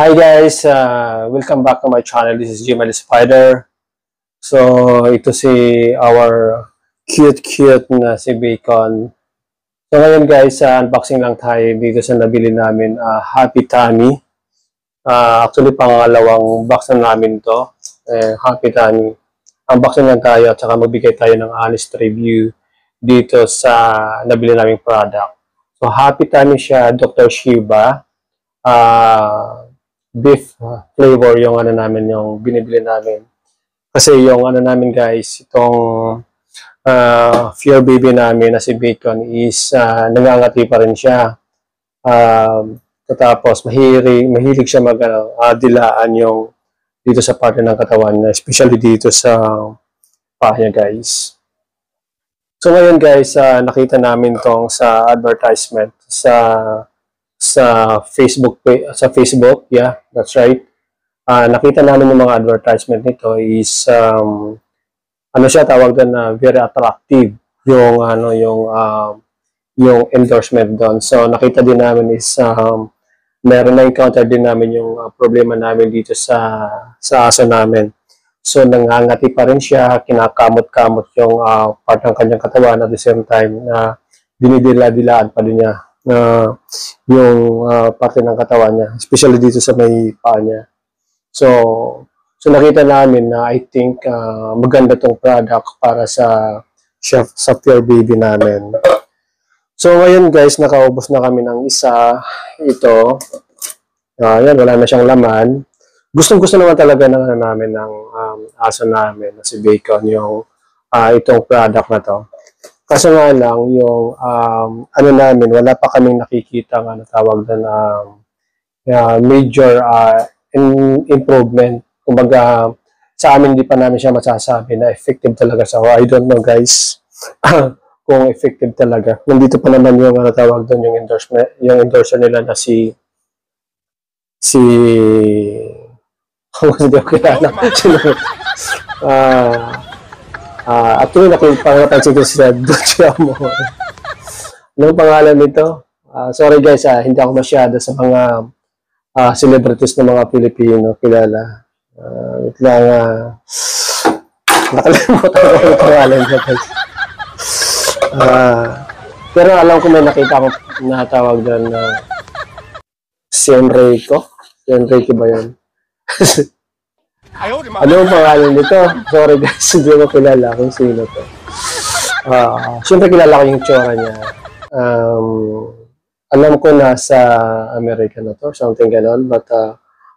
Hi guys, welcome back to my channel. This is Jim Spider. So ito si our cute na si Bacon. So ngayon guys, unboxing lang tayo dito sa nabili namin, Happy Tummy. Actually pangalawang box na namin to, Happy Tummy. Unboxing lang tayo at saka magbigay tayo ng honest review dito sa nabili naming product. So Happy Tummy siya, Dr. Shiba. Beef flavor yung ano namin, yung binibili namin. Kasi yung ano namin guys, itong Fear Baby namin na si Bacon is nangangati pa rin siya. Tapos mahilig siya dilaan yung dito sa parte ng katawan niya, especially dito sa paa niya guys. So ngayon guys, nakita namin tong sa advertisement sa Facebook, yeah, that's right. Nakita namin yung mga advertisement nito is ano siya tawag doon na very attractive yung yung endorsement doon. So nakita din namin is meron na encounter din namin yung problema namin dito sa aso namin. So nangangati pa rin siya, kinakamot-kamot yung part ng kanyang katawan at the same time na dinidila-dilaan pa din niya yung parte ng katawan niya, especially dito sa may paa niya. So nakita namin na I think maganda tong product para sa Fear Baby namin. So ngayon guys, nakaubos na kami ng isa. Ito, yan, wala na siyang laman. Gustong-gusto naman talaga ng namin ng aso namin na si Bacon yung itong product na to. Kaso nga lang, yung ano namin, wala pa kaming nakikita ng tawag na major improvement. Kumbaga, sa amin di pa namin siya masasabi na effective talaga sa I don't know guys kung effective talaga. Nandito pa naman yung tawag doon, yung endorser nila na si hindi ko kilala. Actually, napansin ko siya Duchy Amore. Anong pangalan nito? Sorry guys, hindi ako masyado sa mga celebrities ng mga Pilipino kilala. Wait lang, nakalimutan ko yung pangalan niya guys. Pero alam ko may nakita ko na tawag doon na si Enrico. Si Enrico ba yun? Ano ang pangalan nito? Sorry guys, hindi ko kilala kung sino to. Siyempre kilala ko yung tsura niya. Alam ko na sa American na to, something ganon, but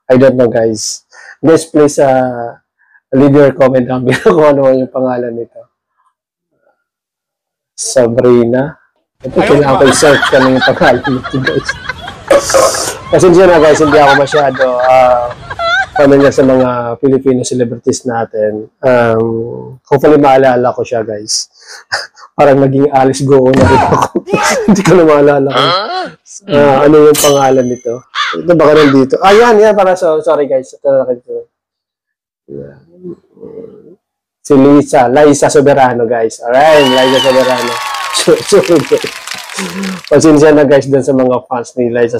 I don't know guys. Guys, please leave your comment down below kung ano yung pangalan nito. Sabrina. Ito, kailangan ko i-search kami yung pangalan nito guys. Kasi na guys, hindi ako masyado pamilya sa mga Filipino celebrities natin. Hopefully maalala ko siya guys. Parang naging Alice Goo na rin ako. Hindi ko na maalala ko. Ano yung pangalan nito? Ito baka nandito. Yan, para sorry guys. Ito na ito. Si Liza Soberano guys. Alright, Liza Soberano. Sorry guys. Pasensya na guys dun sa mga fans ni Liza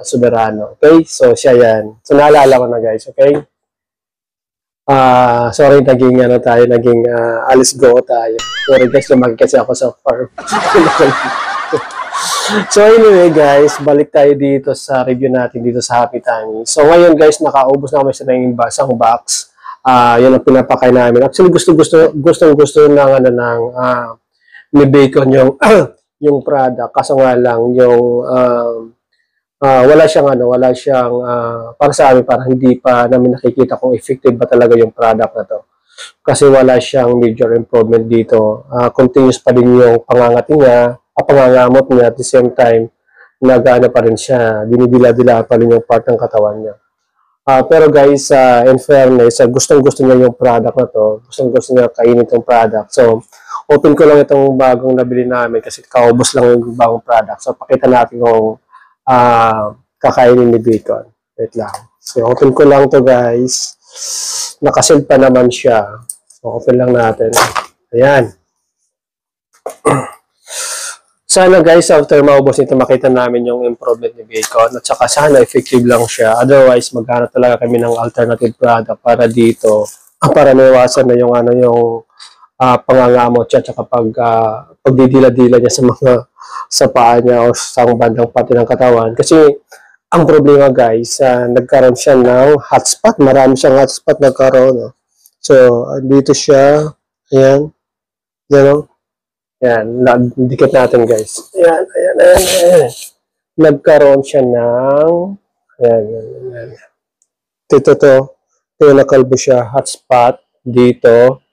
Soberano. Okay? So, siya yan. So, naalala ko na guys. Okay? Sorry, naging Alice Go tayo. Sorry guys, lumaki kasi ako sa farm. So, anyway guys, balik tayo dito sa review natin dito sa Happy Tummy. So, ngayon guys, nakaubos na kami sa nanging isang box. Yan ang pinapakay namin. Actually, gusto ni Bacon yung product, kaso nga lang yung wala siyang para sa amin parang hindi pa namin nakikita kung effective ba talaga yung product na to. Kasi wala siyang major improvement dito. Continuous pa din yung pangangati niya, pangangamot niya at the same time nag-ano pa rin siya, dinidila-dila pa rin yung part ng katawan niya. Pero guys, in fairness, gustong-gusto niya yung product na to. Gustong-gusto niya kainin itong product. So, open ko lang itong bagong nabili namin kasi kaubos lang yung bagong product. So, pakita natin kung kakainin ni Bacon. Wait lang. So, open ko lang to guys. Nakasil pa naman siya. So, open lang natin. Ayan. Sana guys, after maubos nito, makita namin yung improvement ni Bacon at saka sana effective lang siya. Otherwise, maghanap talaga kami ng alternative product para dito, para maiwasan na yung pangangamot siya at saka pagdidila-dila niya sa mga sa paa niya o sa bandang pati ng katawan. Kasi ang problema guys, nagkaroon siya ng hotspot. Marami siyang hotspot nagkaroon. No? So, dito siya. Ayan. Yan o. Yan. Dikit natin guys. Ayan, ayan, ayan, ayan. Nagkaroon siya ng ayan, ayan, ayan. Ito to. Ito nakalbo siya. Hotspot dito.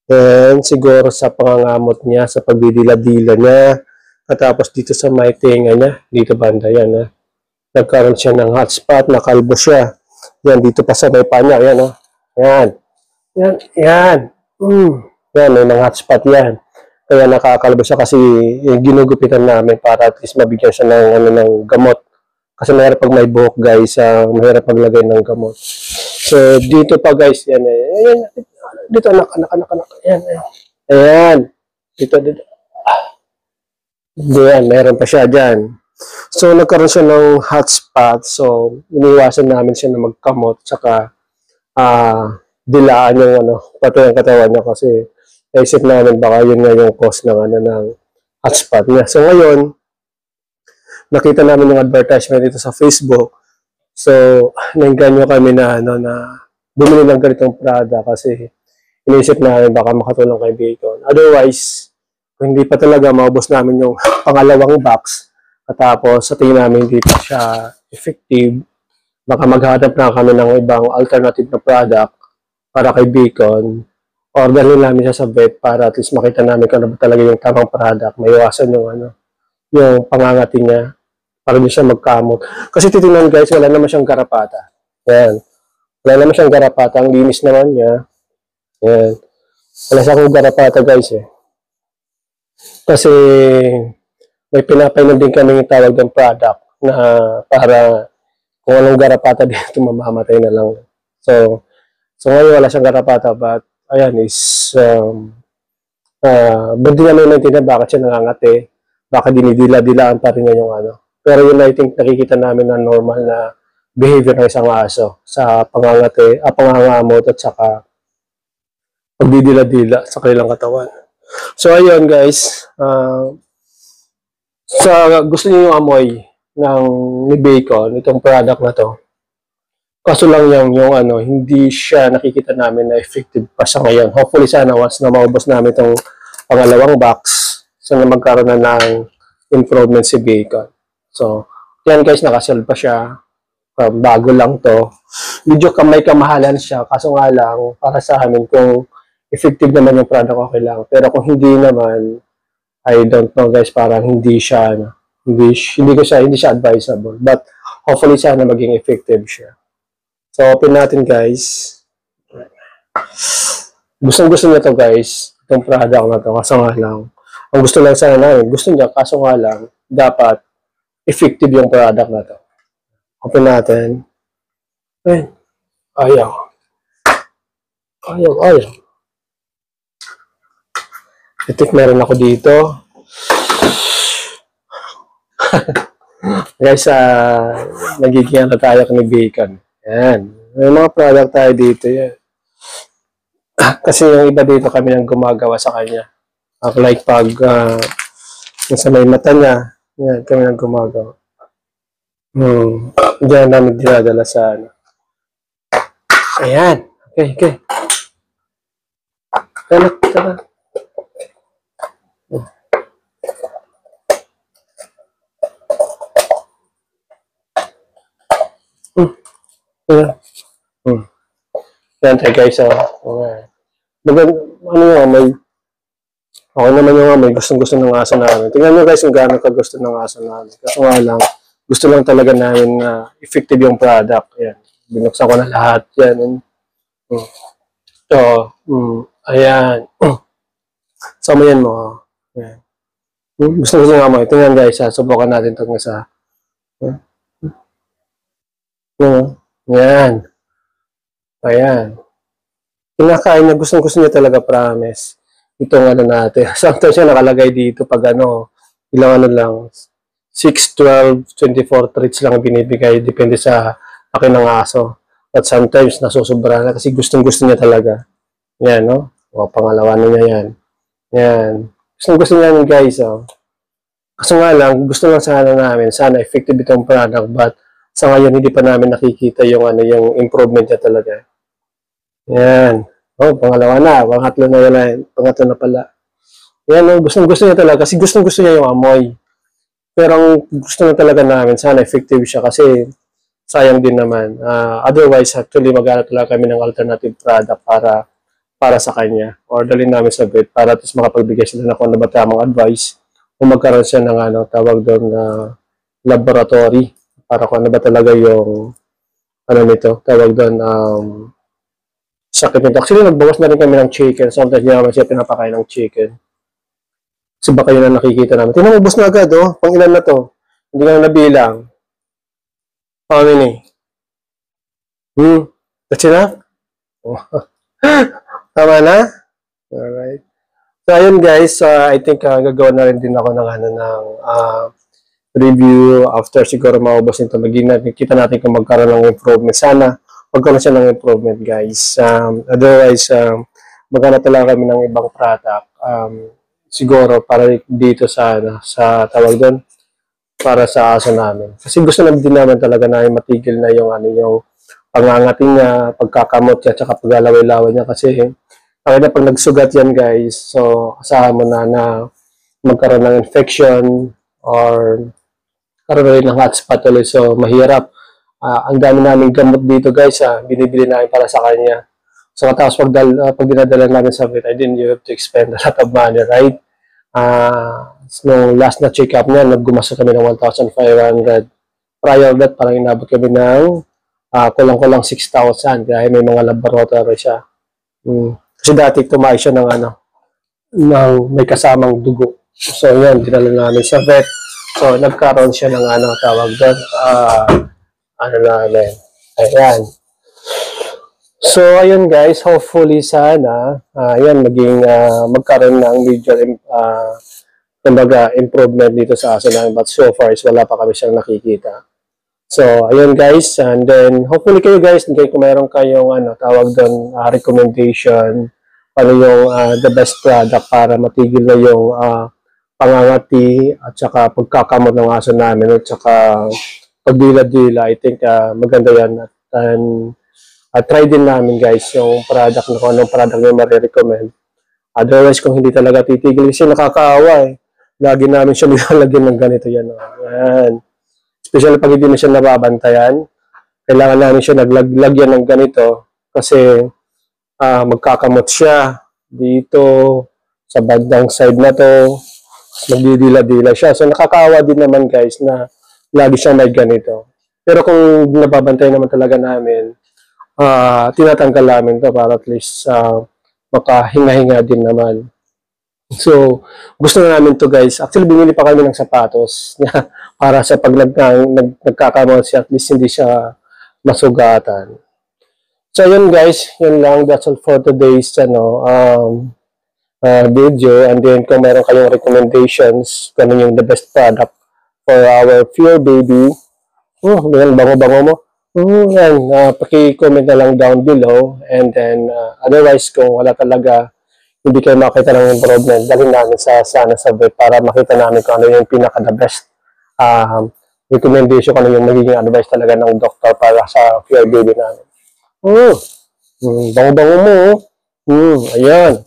And siguro sa pangangamot niya, sa pagdidila-dila niya. Katapos dito sa may tenga niya. Dito banda yan. Nagkaroon siya ng hotspot. Nakalbo siya. Yan. Dito pa sa may panya. Yan. Yan. Yan. Yan. Yan. May mga hotspot yan. Kaya nakakalbo siya kasi ginugupitan namin para at least mabigyan siya ng gamot. Kasi mahirap pag may buhok guys, mahirap maglagay ng gamot. So dito pa guys, yan. Ayan, dito anak. Ayan. Ayan. Dito. Ayan, meron pa siya dyan. So nagkaroon siya ng hotspot. So iniwasan namin siya na magkamot. Saka dilaan yung pati ang katawan niya kasi naisip namin baka yun nga yung cause ng hotspot niya. So ngayon, nakita namin yung advertisement dito sa Facebook. So, nainganyo kami na bumili ng ganitong product kasi iniisip namin baka makatulong kay Bacon. Otherwise, kung hindi pa talaga maubos namin yung pangalawang box, katapos sa tingin namin hindi pa siya effective, baka maghanap na kami ng ibang alternative na product para kay Bacon. Or dalhin namin siya sa vet para at least makita namin kung ano ba talaga yung tamang product. May iwasan yung pangangati niya para hindi siya magkamot. Kasi titingnan guys, wala naman siyang garapata. Ayan. Wala naman siyang garapata. Ang linis naman niya. Ayan. Wala siyang garapata guys eh. Kasi may pinapainom din kami yung tawag ng product na para kung anong garapata dito mamamatay na lang. So ngayon wala siyang garapata but ayan is hindi namin maintindihan bakit siya nangangati, baka dinidila-dilaan pa rin niya yung pero yun I think nakikita namin na normal na behavior ng isang aso sa pangangati, pangangamot at saka pagdidila-dila sa kanilang katawan. So ayun guys, gusto niyo yung amoy ni Bacon, itong product na to. Kaso lang yung hindi siya nakikita namin na effective pa sa ngayon. Hopefully sana once na maubos namin itong pangalawang box, sana magkaroon na ng improvement si Bacon. So, yan guys, nakasold pa siya. Bago lang to. Medyo kamahalan siya. Kaso nga lang, para sa amin, kung effective naman yung product, okay lang. Pero kung hindi naman, I don't know guys, parang hindi siya advisable. But hopefully sana maging effective siya. So, open natin guys. Gusto niya to guys. Itong product na to. Kaso nga lang. Ang gusto lang sana namin. Gusto niya. Kaso nga lang. Dapat effective yung product na to. Open natin. Ayan. Ayaw. I-think meron ako dito. Guys, nagiging tayo ni Bacon. Yan. May mga product tayo dito yan. Kasi yung iba dito kami nang gumagawa sa kanya. Like pag yung sa may mata niya, yan, kami nang gumagawa. Diyan namin dinadala sa Ayan. Okay. Tara. Yan tayo guys. Okay naman yung amoy. Gustong-gusto ng aso namin. Tingnan nyo guys kung gaano ka-gusto ng aso namin. Kasi nga lang, gusto lang talaga namin na effective yung product. Yan. Binuksan ko na lahat. Yan. Ayan. Samayan mo. Yan. Gusto ng amoy. Tingnan guys. Subukan natin itong isa. Yan. Ayan. Kinakain niya. Gusto niya talaga, promise. Itong natin. Sakto siya nakalagay dito pag ilang ano lang, 6, 12, 24 treats lang ang binibigay. Depende sa laki ng aso. But sometimes, nasusobra na kasi gustong-gusto niya talaga. Yan, no? O, pangalawa na niya yan. Yan. Gustong-gusto niya yan, guys, oh. Kaso nga lang, gusto lang sana namin, sana effective itong product, but sa ngayon, hindi pa namin nakikita yung, ano, yung improvement niya talaga. Yan. Oh, pangalawa na. Pangatlo na yan. Pangatlo na pala. Yan, oh, gustong-gusto niya talaga kasi gustong-gusto niya yung amoy. Pero ang gusto na talaga namin, sana effective siya kasi sayang din naman. Otherwise, actually, mag-aral talaga kami ng alternative product para sa kanya. Or dalhin namin sa vet para tapos makapagbigay sila ng kung ano ba tamang advice kung magkaroon siya ng ano, tawag doon na laboratory para kung ano ba talaga yung ano nito, tawag doon sakit nito. Actually, nagbawas na rin kami ng chicken. Sometimes hindi naman siya pinapakain ng chicken. Kasi baka yun ang nakikita namin. Tingnan mo, ubos na agad, oh. Pang ilan na to? Hindi ka na nabilang. How many? That's enough? Tama na? Alright. So, ayun guys, I think gagawa na rin din ako ng, review after siguro maubos nito. Kita natin kung magkaroon ng improvement. Sana magkaroon siya ng improvement, guys. Otherwise, maghanap talaga kami ng ibang product. Siguro para dito sa tawag doon para sa aso namin. Kasi gusto naman din naman talaga na matigil na yung yung pangangating niya, pagkakamot niya, tsaka paglalaway-laway niya kasi pag nagsugat yan guys, so asahan mo na magkaroon ng infection or karoon rin ng hotspot ulit. So mahirap. Ang dami namin gamot dito guys, binibili namin para sa kanya. So, tapos pag dinadala namin sa vet, then you have to expend a lot of money, right? Nung last na check-up niya, naggumasto kami ng 1,500. Prior that, parang inabot kami ng kulang-kulang 6,000. Kaya may mga laboratory siya. Kasi dati tumayo siya ng may kasamang dugo. So, yan, dinala namin sa vet. So, nagkaroon siya ng tawag doon, namin. Ayan. So, ayun guys, hopefully sana, ayan, magkaroon ng major improvement dito sa aso namin. But so far, wala pa kami siyang nakikita. So, ayun guys, and then, hopefully kayo guys, kung mayroon kayong, tawag doon, recommendation, ano yung the best product para matigil na yung pangangati at saka pagkakamot ng aso namin at saka pagdila-dila. I think maganda yan. At try din namin guys yung product na kung anong product na marirecommend. Otherwise, kung hindi talaga titigil, kasi nakakaawa eh. Lagi namin siya nilalagyan ng ganito yan. Yan. Especially pag hindi na siya nababantayan, kailangan namin siya naglagyan ng ganito kasi magkakamot siya dito sa bandang side na to, magdidila-dila siya. So nakakaawa din naman guys na lagi siya may ganito. Pero kung nababantayan naman talaga namin, tinatanggal namin to para at least makahinga-hinga din naman. So, gusto na namin to guys. Actually, bumili pa kami ng sapatos para sa pag nagkakamot siya, at least hindi siya masugatan. So, yun guys. Yun lang. That's all for today's video. And then, kung meron kayong recommendations, kung ano yung the best product for our pure baby. Bango-bango mo. Yan, paki-comment na lang down below and then otherwise kung wala talaga hindi kayo makita ng improvement, dalhin namin sa vet para makita namin kung ano yung pinaka-the best recommendation, kung ano yung magiging advice talaga ng doktor para sa pure baby namin. Bango-bango mo. Ayan.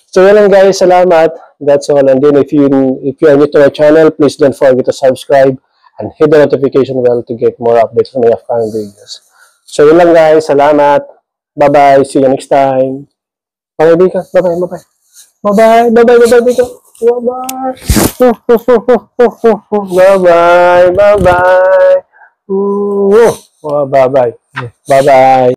So yun lang guys, salamat. That's all. And then if you are new to my channel, please don't forget to subscribe and hit the notification bell to get more updates on my upcoming videos. So yun lang guys, salamat. Bye-bye, see you next time. Bye-bye, Bika. Bye-bye, bye-bye. Bye-bye, bye-bye, bye-bye, Bika. Bye-bye. Bye-bye, bye-bye. Bye-bye. Bye-bye.